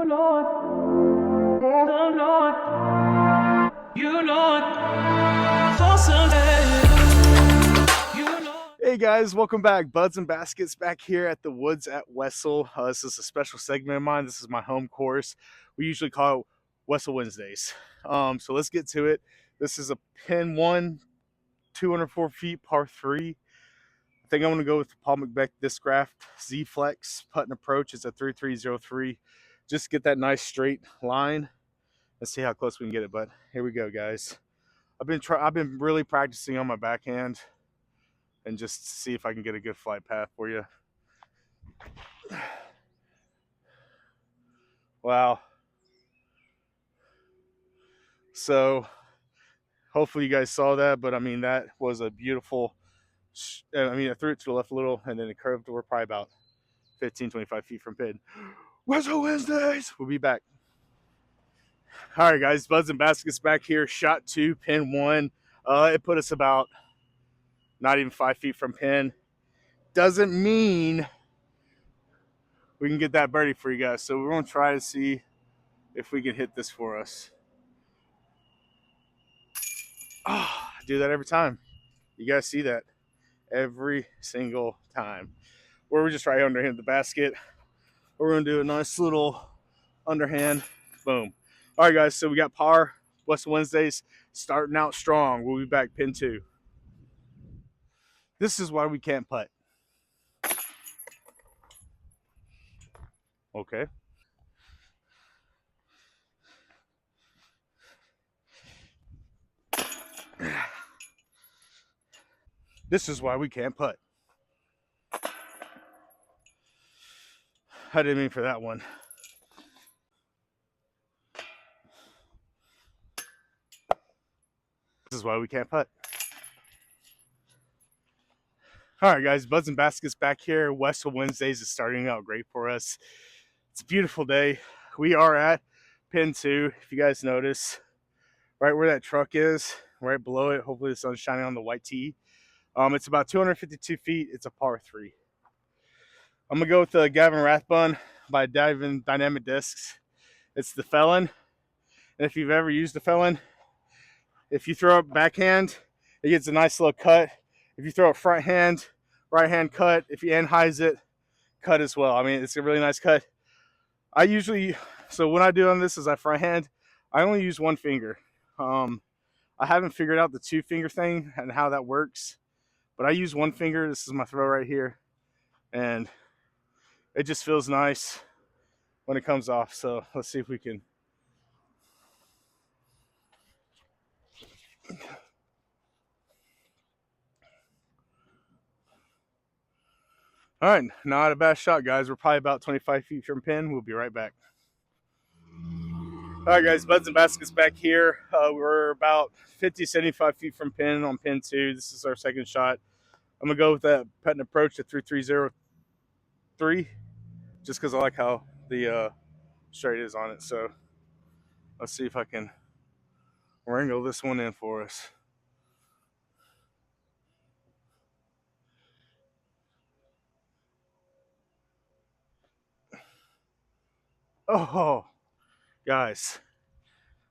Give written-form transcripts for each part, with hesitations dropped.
Hey guys, welcome back. Budz and Baskets back here at the woods at Wessel. This is a special segment of mine. This is my home course. We usually call it Wessel Wednesdays. So let's get to it. This is a pin 1, 204 feet, par 3. I think I'm going to go with the Paul McBeck Discraft Z-Flex putting approach. It's a 3303. Just get that nice straight line. Let's see how close we can get it, but here we go, guys. I've been really practicing on my backhand and just see if I can get a good flight path for you. Wow. So hopefully you guys saw that, but I mean, that was a beautiful, I threw it to the left a little and then it curved. We're probably about 15, 25 feet from pin. Wessel Wednesdays. We'll be back. All right, guys, Budz and Baskets back here. Shot 2, pin 1. It put us about not even 5 feet from pin. Doesn't mean we can get that birdie for you guys. So we're going to try to see if we can hit this for us. Oh, I do that every time. You guys see that every single time. We're just right underhand the basket. We're going to do a nice little underhand. Boom. All right, guys, so we got par. Wessel Wednesdays starting out strong. We'll be back pin 2. This is why we can't putt. Okay. This is why we can't putt. I didn't mean for that one. This is why we can't putt. All right, guys, Budz and Baskets back here. Wessel Wednesdays is starting out great for us. It's a beautiful day. We are at pin 2, if you guys notice, right where that truck is, right below it. Hopefully the sun's shining on the white tee. It's about 252 feet. It's a par 3. I'm going to go with the Gavin Rathbun by Dynamic Discs. It's the Felon. And if you've ever used the Felon, if you throw up backhand, it gets a nice little cut. If you throw a front hand, right hand cut. If you end highs it, cut as well. I mean, it's a really nice cut. So when I do on this is I front hand, I only use one finger. I haven't figured out the 2-finger thing and how that works, but I use one finger. This is my throw right here, and it just feels nice when it comes off. So let's see if we can. All right, not a bad shot, guys. We're probably about 25 feet from pin. We'll be right back. All right, guys, Budz and Baskets back here. We're about 50, 75 feet from pin on pin 2. This is our second shot. I'm going to go with that putting approach to 3303 just because I like how the straight is on it. So let's see if I can wrangle this one in for us. Oh, guys,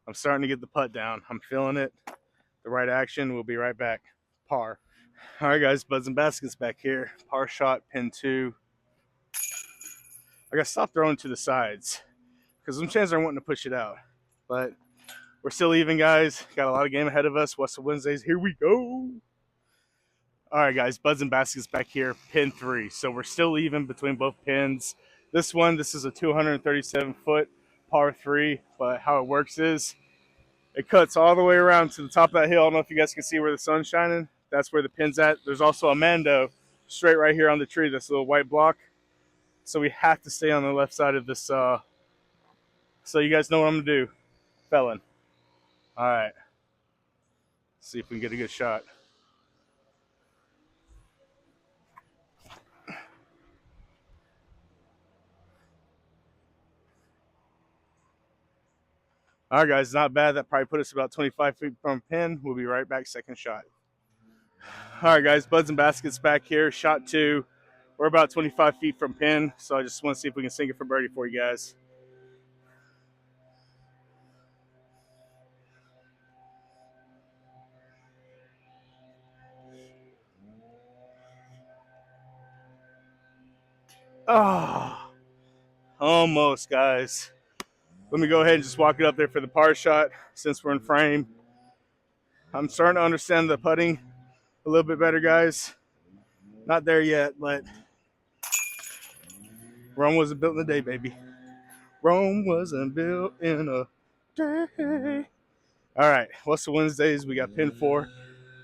I'm starting to get the putt down. I'm feeling it. The right action. We'll be right back. Par. All right, guys, Budz and Baskets back here. Par shot, pin 2. I got to stop throwing to the sides because some chances are wanting to push it out. But we're still even, guys. Got a lot of game ahead of us. Wessel Wednesdays. Here we go. All right, guys, Budz and Baskets back here. Pin 3. So we're still even between both pins. This is a 237-foot par 3, but how it works is it cuts all the way around to the top of that hill. I don't know if you guys can see where the sun's shining. That's where the pin's at. There's also a Mando straight right here on the tree, this little white block. So we have to stay on the left side of this. So you guys know what I'm going to do. Felon. All right. Let's see if we can get a good shot. All right, guys, not bad. That probably put us about 25 feet from pin. We'll be right back, second shot. All right, guys, Budz and Baskets back here. Shot 2. We're about 25 feet from pin, so I just want to see if we can sink it for birdie for you guys. Oh, almost, guys. Let me go ahead and just walk it up there for the par shot since we're in frame. I'm starting to understand the putting a little bit better, guys. Not there yet, but Rome wasn't built in a day, baby. Rome wasn't built in a day. All right, Wessel Wednesdays. We got pin 4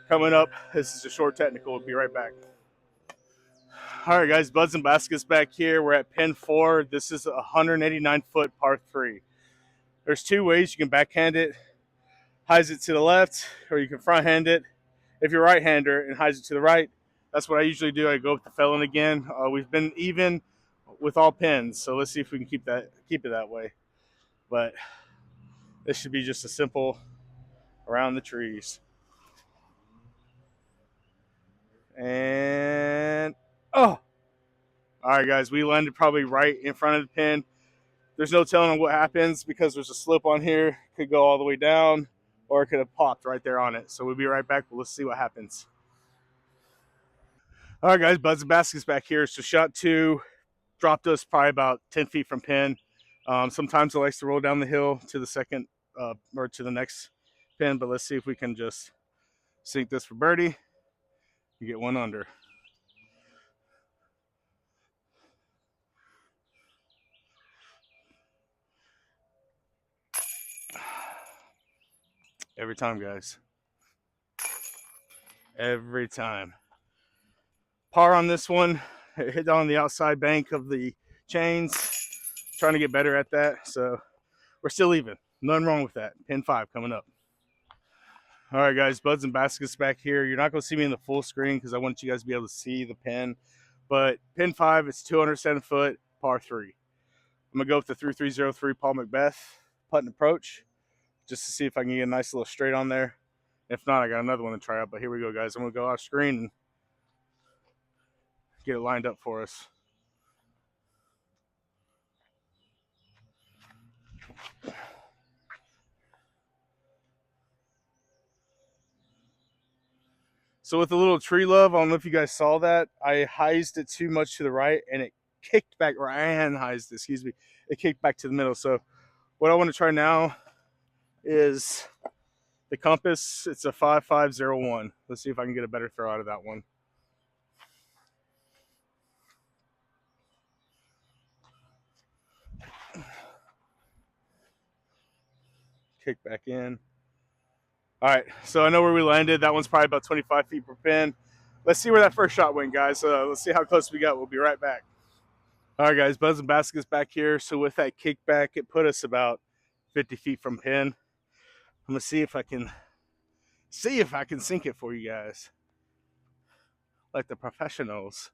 coming up. This is a short technical. We'll be right back. All right, guys, Budz Basketz back here. We're at pin 4. This is a 189-foot par 3. There's 2 ways you can backhand it. Highs it to the left, or you can front hand it. If you're a right-hander and highs it to the right, that's what I usually do. I go with the felon again. We've been even with all pins, so let's see if we can keep it that way. But this should be just a simple around the trees. And oh, all right, guys, we landed probably right in front of the pin. There's no telling what happens because there's a slope on here. It could go all the way down, or it could have popped right there on it. So we'll be right back. But let's see what happens. All right, guys, Budz Basketz back here. So shot 2 dropped us probably about 10 feet from pin. Sometimes it likes to roll down the hill to the second or to the next pin, but let's see if we can just sink this for birdie and get one under. Every time, guys. Every time. Par on this one. It hit on the outside bank of the chains. Trying to get better at that. So we're still even. Nothing wrong with that. Pin 5 coming up. All right, guys. Budz Basketz back here. You're not going to see me in the full screen because I want you guys to be able to see the pin. But pin 5, it's 207 foot, par 3. I'm going to go with the 3303 Paul Macbeth putt and approach just to see if I can get a nice little straight on there. If not, I got another one to try out. But here we go, guys. I'm going to go off screen and get it lined up for us. So with the little tree love, I don't know if you guys saw that. I heised it too much to the right, and it kicked back, or I heised, excuse me. It kicked back to the middle. So what I want to try now is the compass. It's a 5501. Let's see if I can get a better throw out of that one. Kick back in. All right, so I know where we landed. That one's probably about 25 feet per pin. Let's see where that first shot went, guys. Let's see how close we got. We'll be right back. All right, guys, Budz Basketz back here. So with that kickback, it put us about 50 feet from pin. I'm gonna see if I can sink it for you guys, like the professionals.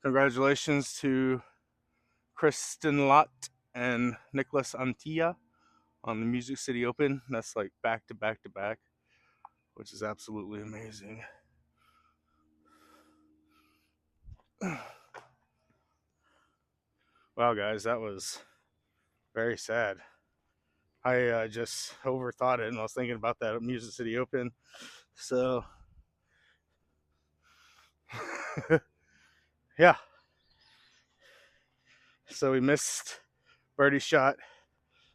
Congratulations to Kristen Lott and Nicholas Antilla on the Music City Open. That's like back to back to back, which is absolutely amazing. Wow, guys, that was very sad. I just overthought it, and I was thinking about that at Music City Open. So, yeah. So we missed birdie shot.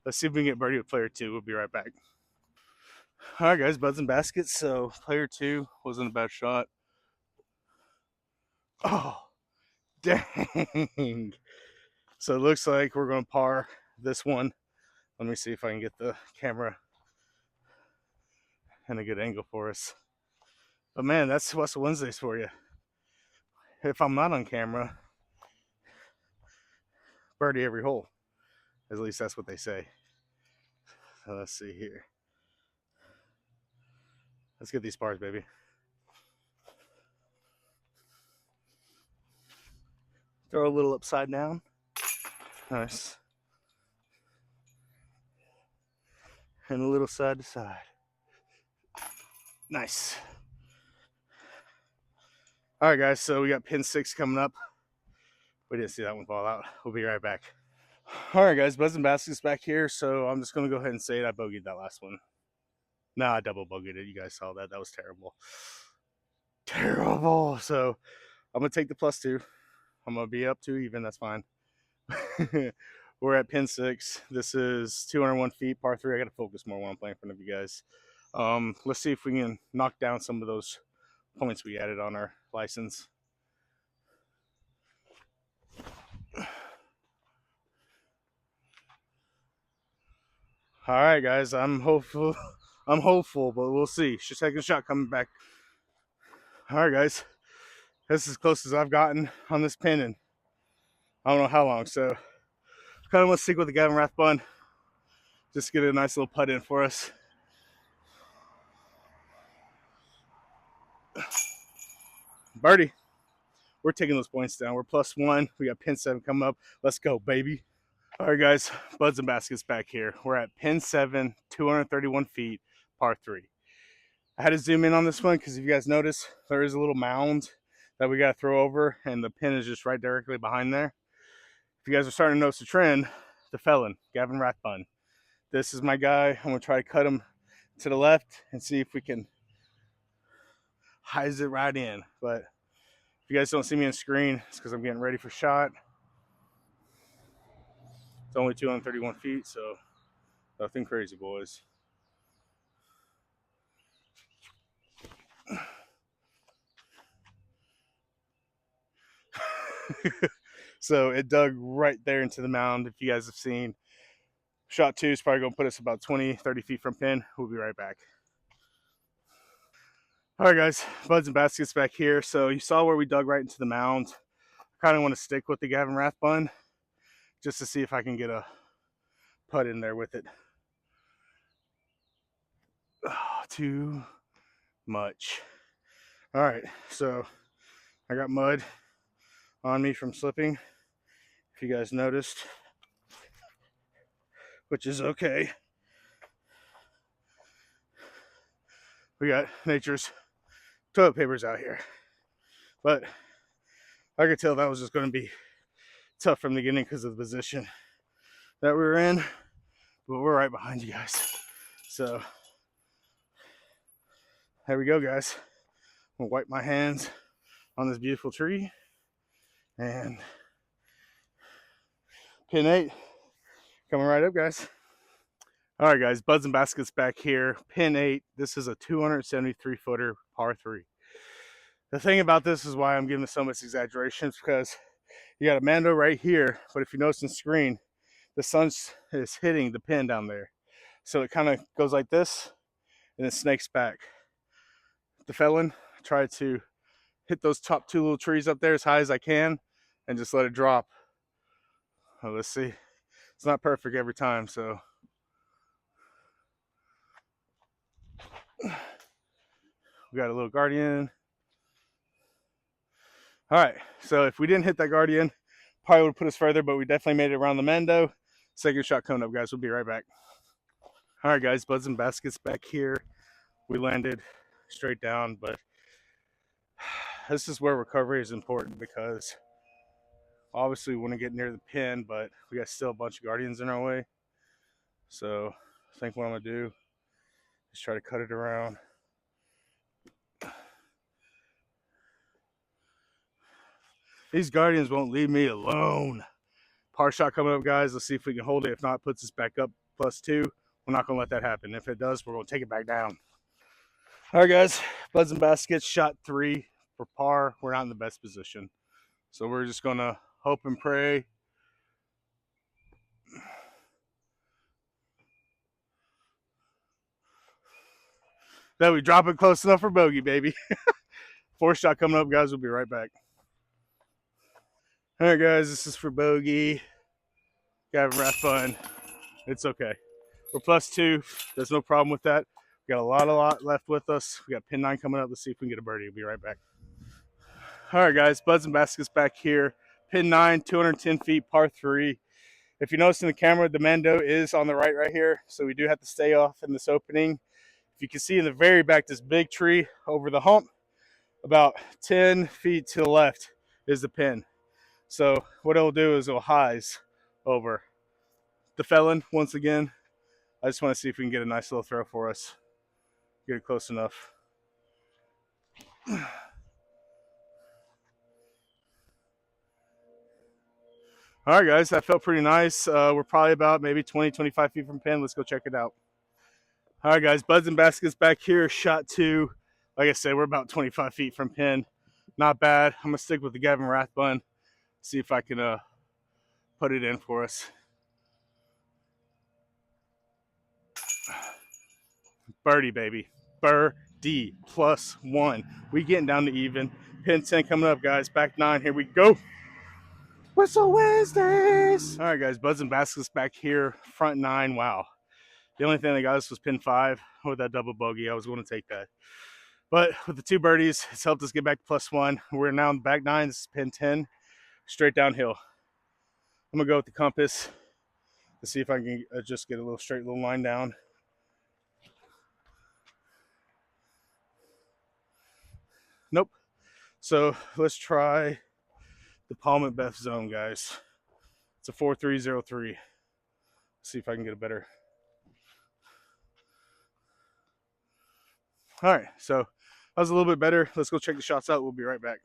Let's see if we can get birdie with player 2. We'll be right back. All right, guys, Budz Basketz. So player 2 wasn't a bad shot. Oh, dang. So it looks like we're going to par this one. Let me see if I can get the camera in a good angle for us. But man, that's Wessel Wednesdays for you. If I'm not on camera, birdie every hole. At least that's what they say. So let's see here. Let's get these pars, baby. Throw a little upside down. Nice. And a little side to side. Nice. All right, guys, so we got pin 6 coming up. We didn't see that one fall out. We'll be right back. All right, guys, Budz Basketz back here. So I'm just going to go ahead and say it. I bogeyed that last one. No, I double bogeyed it. You guys saw that. That was terrible. Terrible. So I'm going to take the +2. I'm going to be up to even. That's fine. We're at pin 6. This is 201 feet, par 3. I got to focus more when I'm playing in front of you guys. Let's see if we can knock down some of those points we added on our license. All right, guys. I'm hopeful. I'm hopeful, but we'll see. Second shot coming back. All right, guys. This is as close as I've gotten on this pin in I don't know how long. So kind of want to stick with the Gavin Rathbun. Just get a nice little putt in for us. Birdie. We're taking those points down. We're +1. We got pin 7 coming up. Let's go, baby. All right, guys. Budz and Baskets back here. We're at pin 7, 231 feet, par 3. I had to zoom in on this one because if you guys notice, there is a little mound that we got to throw over, and the pin is just right directly behind there. If you guys are starting to notice the trend, the felon, Gavin Rathbun. This is my guy. I'm going to try to cut him to the left and see if we can hize it right in. But if you guys don't see me on screen, it's because I'm getting ready for shot. It's only 231 feet, so nothing crazy, boys. So it dug right there into the mound. If you guys have seen, shot 2 is probably going to put us about 20, 30 feet from pin. We'll be right back. All right, guys, Budz and Baskets back here. So you saw where we dug right into the mound. I kind of want to stick with the Gavin Rathbun just to see if I can get a putt in there with it. Oh, too much. All right, so I got mud on me from slipping, if you guys noticed, which is okay. We got nature's toilet papers out here, but I could tell that was just going to be tough from the beginning because of the position that we were in, but we're right behind you guys. So there we go, guys. I'm gonna wipe my hands on this beautiful tree, and pin 8 coming right up, guys. All right, guys, Budz and Baskets back here. Pin 8. This is a 273-footer par 3. The thing about this is why I'm giving so much exaggeration is because you got a Mando right here, but if you notice in the screen, the sun is hitting the pin down there. So it kind of goes like this, and it snakes back. The felon tried to hit those top 2 little trees up there as high as I can and just let it drop. Well, let's see. It's not perfect every time, so. We got a little guardian. All right, so if we didn't hit that guardian, probably would have put us further, but we definitely made it around the Mando. Second shot coming up, guys. We'll be right back. All right, guys, Budz and Baskets back here. We landed straight down, but this is where recovery is important because obviously we want to get near the pin, but we got still a bunch of guardians in our way. So I think what I'm going to do is try to cut it around. These guardians won't leave me alone. Par shot coming up, guys. Let's see if we can hold it. If not, it puts us back up +2. We're not going to let that happen. If it does, we're going to take it back down. All right, guys. Budz and Baskets, shot 3 for par. We're not in the best position. So we're just going to hope and pray. That we drop it close enough for bogey, baby. 4th shot coming up, guys. We'll be right back. All right, guys. This is for bogey. Gavin Rathbun. It's okay. We're +2. There's no problem with that. We got a lot left with us. We got pin 9 coming up. Let's see if we can get a birdie. We'll be right back. All right, guys. Budz and Baskets back here. Pin 9, 210 feet, par 3. If you notice in the camera, the Mando is on the right here. So we do have to stay off in this opening. If you can see in the very back, this big tree over the hump, about 10 feet to the left is the pin. So what it'll do is it'll hize over the felon once again. I just want to see if we can get a nice little throw for us. Get it close enough. All right, guys, that felt pretty nice. We're probably about maybe 20, 25 feet from pin. Let's go check it out. All right, guys, Budz Basketz back here. Shot 2. Like I said, we're about 25 feet from pin. Not bad. I'm going to stick with the Gavin Rathbun. See if I can put it in for us. Birdie, baby. Birdie +1. We getting down to even. Pin 10 coming up, guys. Back 9. Here we go. Wessel Wednesdays. All right, guys. Budz Basketz back here. Front 9. Wow. The only thing that got us was pin 5 with that double bogey. I was going to take that. But with the 2 birdies, it's helped us get back to +1. We're now in the back 9. This is pin 10. Straight downhill. I'm going to go with the compass to see if I can just get a little straight little line down. Nope. So let's try the Paul Macbeth zone, guys. It's a 4-3-0-3. See if I can get a better. All right, so that was a little bit better. Let's go check the shots out. We'll be right back.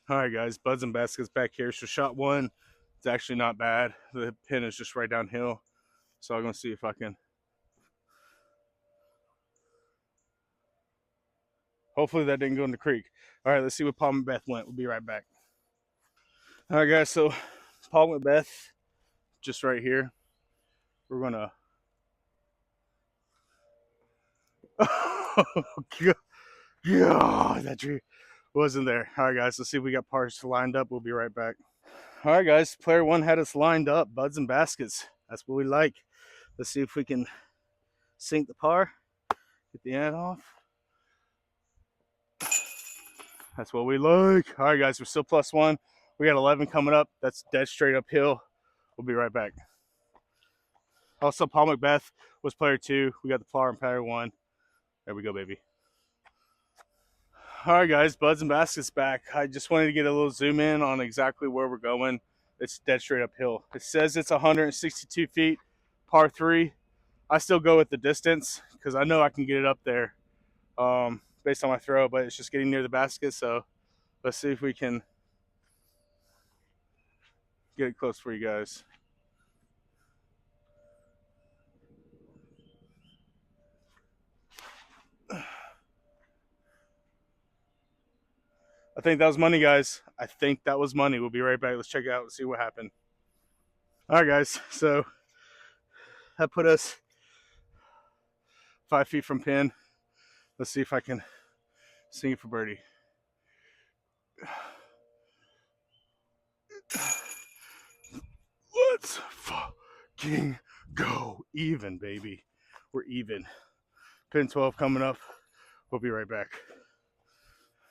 All right, guys, Budz Basketz back here. So shot 1, it's actually not bad. The pin is just right downhill. So I'm going to see if I can. Hopefully that didn't go in the creek. All right, let's see what Paul Macbeth went. We'll be right back. All right, guys, so Paul Macbeth, just right here. We're going to. Oh, God, that tree wasn't there. All right, guys, let's see if we got pars lined up. We'll be right back. All right, guys, player 1 had us lined up. Budz Basketz. That's what we like. Let's see if we can sink the par. Get the end off. That's what we like. All right, guys, we're still +1. We got 11 coming up. That's dead straight uphill. We'll be right back. Also, Paul Macbeth was player 2. We got the par and player 1. There we go, baby. All right, guys, Budz Basketz back. I just wanted to get a little zoom in on exactly where we're going. It's dead straight uphill. It says it's 162 feet, par 3. I still go with the distance because I know I can get it up there based on my throw, but it's just getting near the basket. So let's see if we can get it close for you guys. I think that was money, guys. I think that was money. We'll be right back. Let's check it out and see what happened. All right, guys. So that put us 5 feet from pin. Let's see if I can sing it for birdie. Let's fucking go. Even, baby. We're even. Pin 12 coming up. We'll be right back.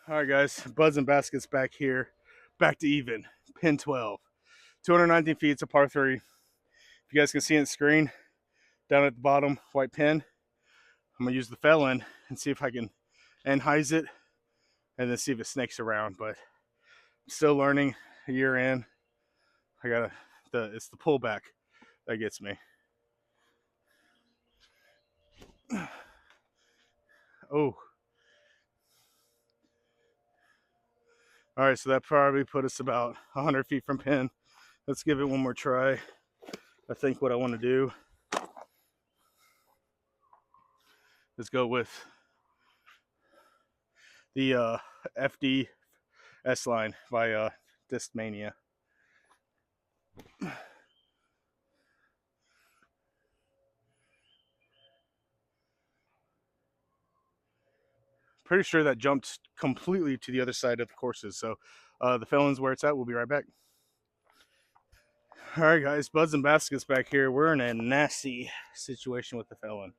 All right, guys. Budz Basketz back here. Back to even. Pin 12. 219 feet. It's a par 3. If you guys can see on the screen, down at the bottom, white pin. I'm going to use the felon and see if I can enhise it and then see if it snakes around. But I'm still learning a year in. I got it's the pullback that gets me. Oh. All right, so that probably put us about 100 feet from pin. Let's give it one more try. I think what I want to do is go with the FDS line by Discmania. Pretty sure that jumped completely to the other side of the courses. So the felon's where it's at. We'll be right back. All right, guys, Budz Basketz back here. We're in a nasty situation with the felon.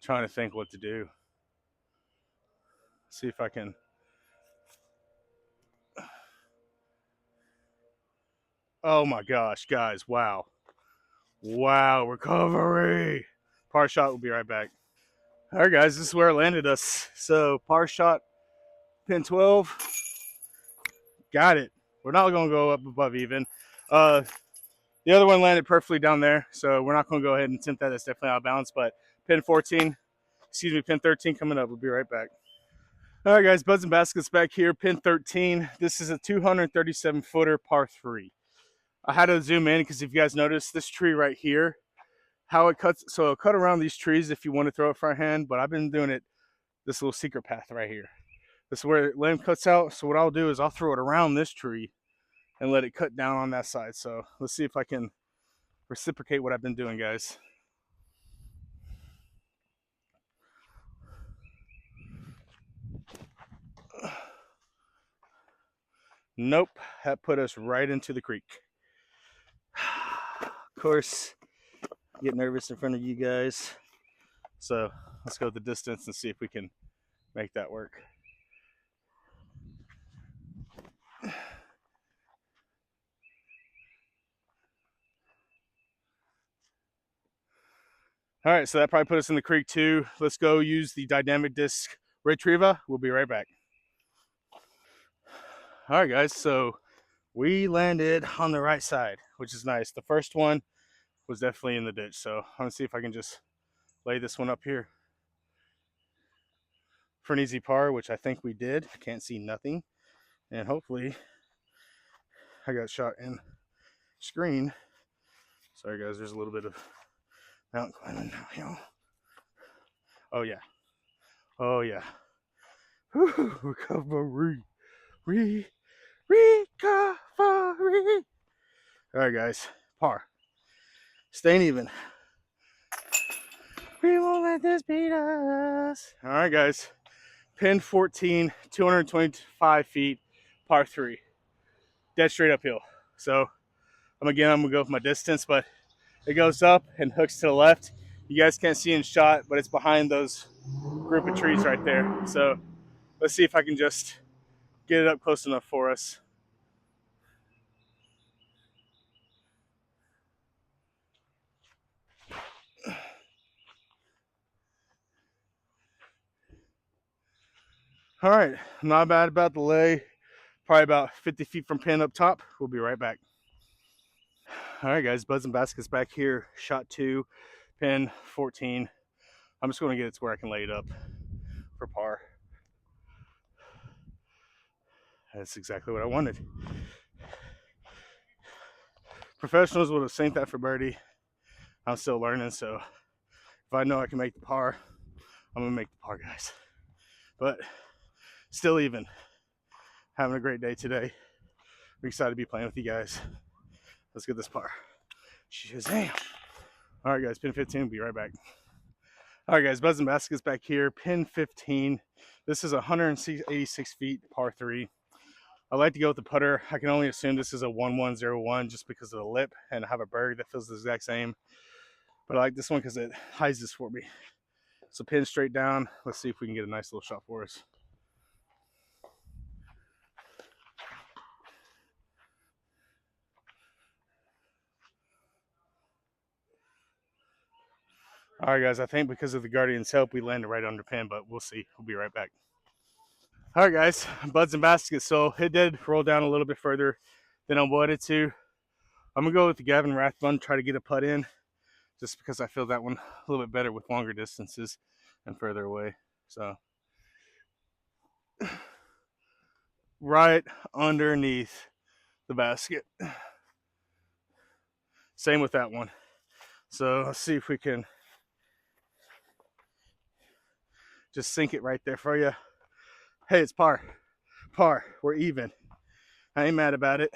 Trying to think what to do. See if I can. Oh my gosh, guys! Wow, wow, recovery. Par shot. We'll be right back. All right, guys, this is where it landed us. So par shot, pin 12. Got it. We're not going to go up above even. The other one landed perfectly down there, so we're not going to go ahead and attempt that. That's definitely out of bounds. But pin 14, excuse me, pin 13 coming up. We'll be right back. All right, guys, Budz Basketz back here, pin 13. This is a 237 footer par 3. I had to zoom in because if you guys notice this tree right here, how it cuts. So it'll cut around these trees if you want to throw it front hand, but I've been doing it this little secret path right here. This is where limb cuts out. So what I'll do is I'll throw it around this tree and let it cut down on that side. So let's see if I can reciprocate what I've been doing, guys. Nope, that put us right into the creek. Of course, I get nervous in front of you guys. So let's go the distance and see if we can make that work. All right, so that probably put us in the creek too. Let's go use the dynamic disc retriever. We'll be right back. All right, guys, so we landed on the right side, which is nice. The first one was definitely in the ditch, so I'm gonna see if I can just lay this one up here for an easy par, which I think we did. Can't see nothing, and hopefully I got shot in screen. Sorry, guys, there's a little bit of mountain climbing now. Oh yeah, oh yeah. Whew, recovery. Recovery. All right, guys, par. Staying even. We won't let this beat us. All right, guys. Pin 14, 225 feet, par 3. Dead straight uphill. So, I'm gonna go with my distance, but it goes up and hooks to the left. You guys can't see in shot, but it's behind those group of trees right there. So, let's see if I can just get it up close enough for us. All right, not bad about the lay. Probably about 50 feet from pin up top. We'll be right back. All right, guys, Budz Basketz back here. Shot 2, pin 14. I'm just going to get it to where I can lay it up for par. That's exactly what I wanted. Professionals would have synced that for birdie. I'm still learning, so if I know I can make the par, I'm going to make the par, guys. But still even. Having a great day today. I'm excited to be playing with you guys. Let's get this par. Shazam. All right, guys, pin 15. We'll be right back. All right, guys, Budz Basketz back here. Pin 15. This is 186 feet, par 3. I like to go with the putter. I can only assume this is a 1101 just because of the lip, and I have a bird that feels the exact same. But I like this one because it hides this for me. So pin straight down. Let's see if we can get a nice little shot for us. All right, guys, I think because of the Guardian's help, we landed right under pin, but we'll see. We'll be right back. All right, guys, Budz Basketz. So it did roll down a little bit further than I wanted to. I'm going to go with the Gavin Rathbun, try to get a putt in, just because I feel that one a little bit better with longer distances and further away. So right underneath the basket. Same with that one. So let's see if we can just sink it right there for you. Hey, it's par. Par. We're even. I ain't mad about it.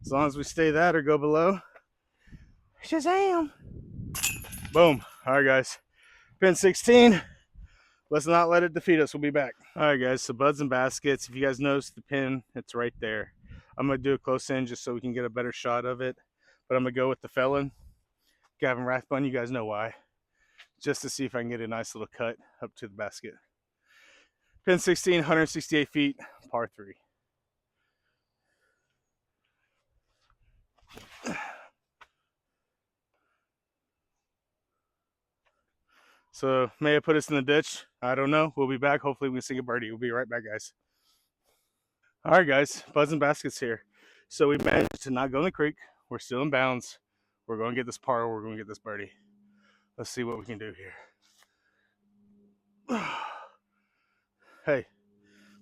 As long as we stay that or go below. Shazam! Boom. All right, guys. Pin 16. Let's not let it defeat us. We'll be back. All right, guys. So Budz Basketz. If you guys notice the pin, it's right there. I'm going to do a close in just so we can get a better shot of it. But I'm going to go with the felon, Gavin Rathbun. You guys know why. Just to see if I can get a nice little cut up to the basket. Pin 16, 168 feet, par 3. So may have put us in the ditch. I don't know. We'll be back. Hopefully we can sing a birdie. We'll be right back, guys. All right, guys. Budz Basketz here. So we managed to not go in the creek. We're still in bounds. We're going to get this par. We're going to get this birdie. Let's see what we can do here. Hey,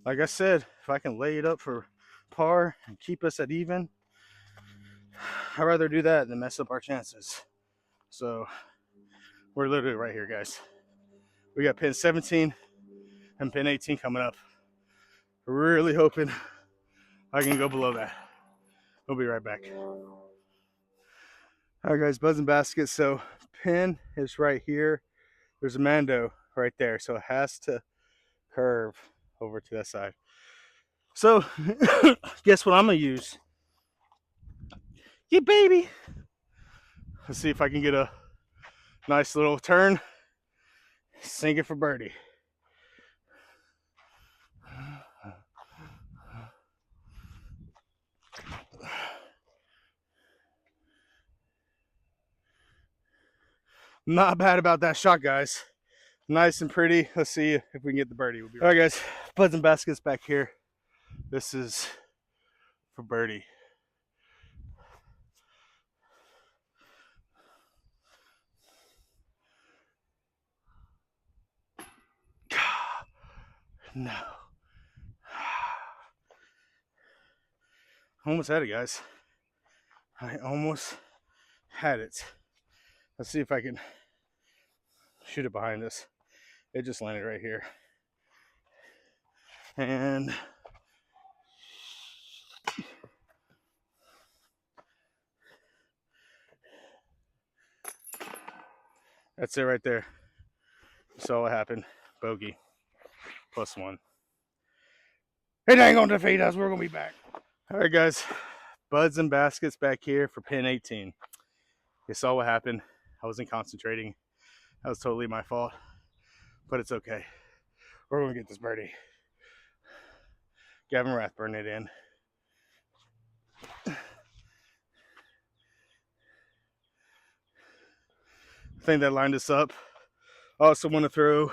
Like I said, if I can lay it up for par and keep us at even, I'd rather do that than mess up our chances. So we're literally right here, guys. We got pin 17 and pin 18 coming up. Really hoping I can go below that. We'll be right back. All right, guys, Budz Basketz. So pin is right here. There's a Mando right there, so it has to curve over to that side. So guess what I'm gonna use? Yeah, baby. Let's see if I can get a nice little turn. Sink it for birdie. Not bad about that shot, guys. Nice and pretty. Let's see if we can get the birdie. All right, guys. Budz Basketz back here. This is for birdie. No. Almost had it, guys. I almost had it. Let's see if I can shoot it behind us. It just landed right here. And that's it right there. So what happened? Bogey. +1. It ain't gonna defeat us. We're gonna be back. All right, guys. Budz Basketz back here for pin 18. You saw what happened. I wasn't concentrating. That was totally my fault. But it's okay. We're gonna get this birdie. Gavin Rathburn it in. I think that lined us up. I also want to throw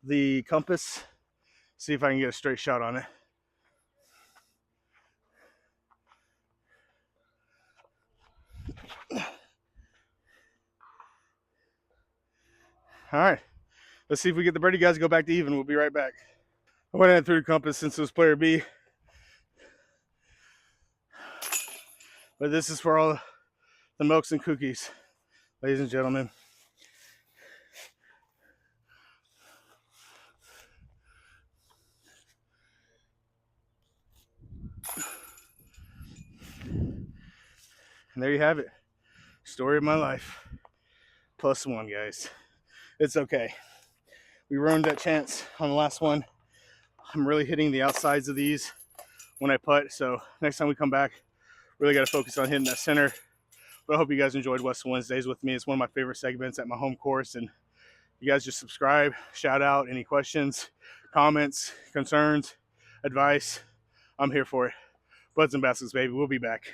the compass, see if I can get a straight shot on it. All right, let's see if we get the birdie, guys. Go back to even. We'll be right back. I went ahead and threw the compass since it was player B. But this is for all the milks and cookies, ladies and gentlemen. And there you have it. Story of my life. +1, guys. It's okay. We ruined that chance on the last one. I'm really hitting the outsides of these when I putt. So next time we come back, really got to focus on hitting that center. But I hope you guys enjoyed Wessel Wednesdays with me. It's one of my favorite segments at my home course. And you guys just subscribe, shout out any questions, comments, concerns, advice. I'm here for it. Budz Basketz, baby. We'll be back.